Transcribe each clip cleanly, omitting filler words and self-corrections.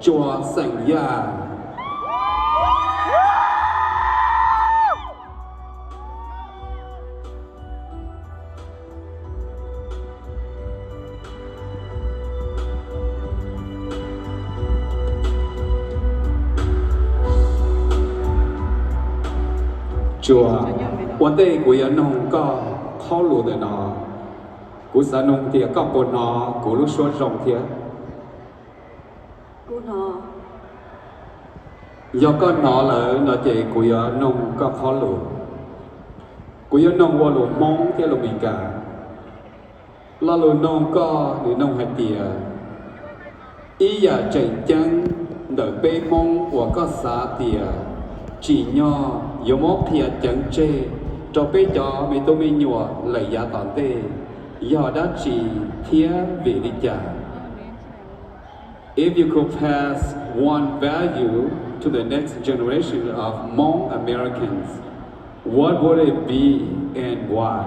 chùa Sành Gia. Chùaวันเต้กูยันนงก็เข้าหลุดเนาะกูสนงเทียก็ปนเนาะกูรู้ชวนจงเทียกูเนาะยก็เนาะเลยเนาะเจกูยันนงก็เข้าหลุดกูยันนงว่าหลุดมองเทียหลุดมีกาแล้วหลุดนงก็หรือนงให้เตียอีอย่าใจจังเดินไปมองว่าก็สาเตียchỉ nhỏ yếu mốc thì chẳng chê cho bé cho mấy tôi mới nhỏ lấy giá tòn tê do đã chỉ phía về đi trả. If you could pass one value to the next generation of Hmong Americans, what would it be and why?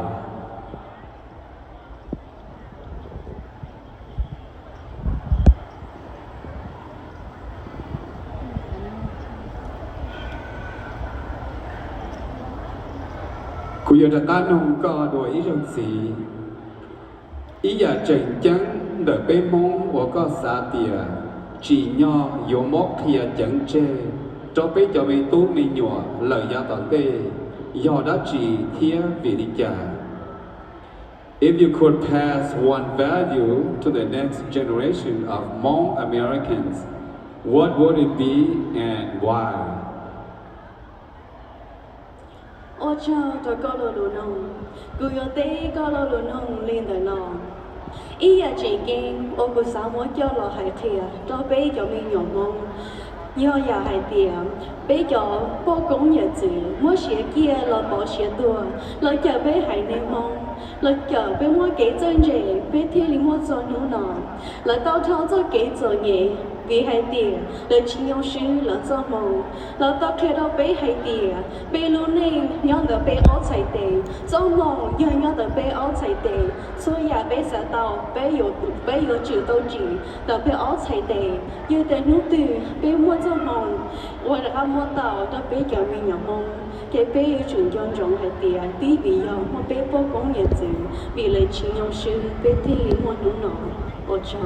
Cú giờ ta nông có đuổi ý rừng xì ý giờ trình chắn đợi bê mông của có xa tìa chỉ nhỏ yếu mốc thì chẳng chê cho bê cho bê tú mì nhỏ lời giá toàn tê do đã chỉ thía vì đi trả. If you could pass one value to the next generation of Hmong Americans, what would it be and why? Ô cha tôi có lô lô nông, cứ yo tê có lô lô nông lên đời nọ. Ý ya chỉ kinh, ô cứ sao mỗi cho lò hải thìa, cho bé cho mình nhỏ mông. Nhớ ya hải thìa, bé cho bố cũng nhờ chữ, mỗi xía kia lò bỏ xía tua, lò chờ bé hải nê mông. Lò chờ bé mỗi kế chân rể, bé thiên lý mỗi cho nụ nọ. Lò tao thao cho kế cho nhẹ. Vì hai tìa, lời chỉ nhau sư là do màu. Là tao thuê đâu bé hai tìa, bé luôn nên nhóm đỡ bé áo chạy tề. Do màu, nhóm đỡ bé áo chạy tề. Xôi nhà bé xã tàu, bé yếu chữ tàu chỉ, đỡ bé áo chạy tề. Như tên nút từ, bé mua do màu. Ngoài ra mua tàu, đỡ bé cho mình nhỏ mông. Cái bé yếu chữ dọn rộng hai tìa, tí vì dòng, mà bé bố cũng nhận chữ. Vì lời chỉ nhau sư, bé thiên lý mua nụ nọ. Ô chào.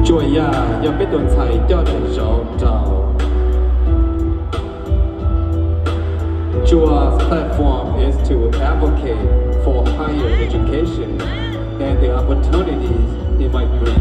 Chùa do biết tuần thầy cho đời rộng trào. Chua's platform is to advocate for higher education and the opportunities it might bring.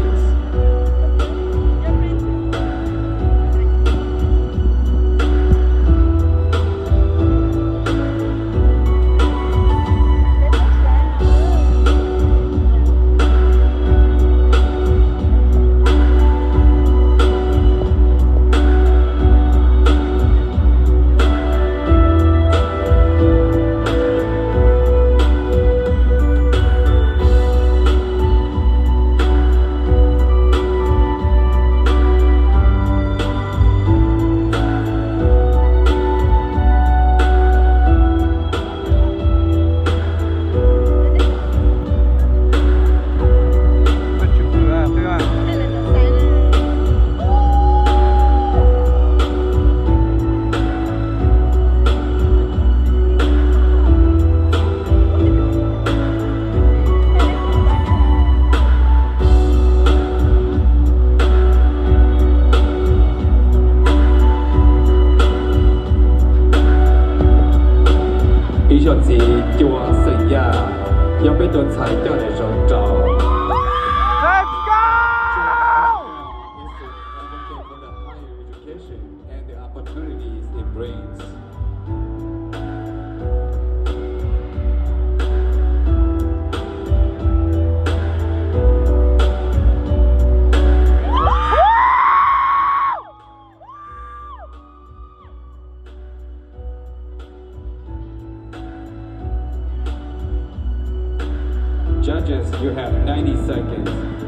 Chùa Sành Gia do biết tuần thầy cho đời rộng trào. Let's go! Is to advocate for the higher education and the opportunities it brings. Judges, you have 90 seconds.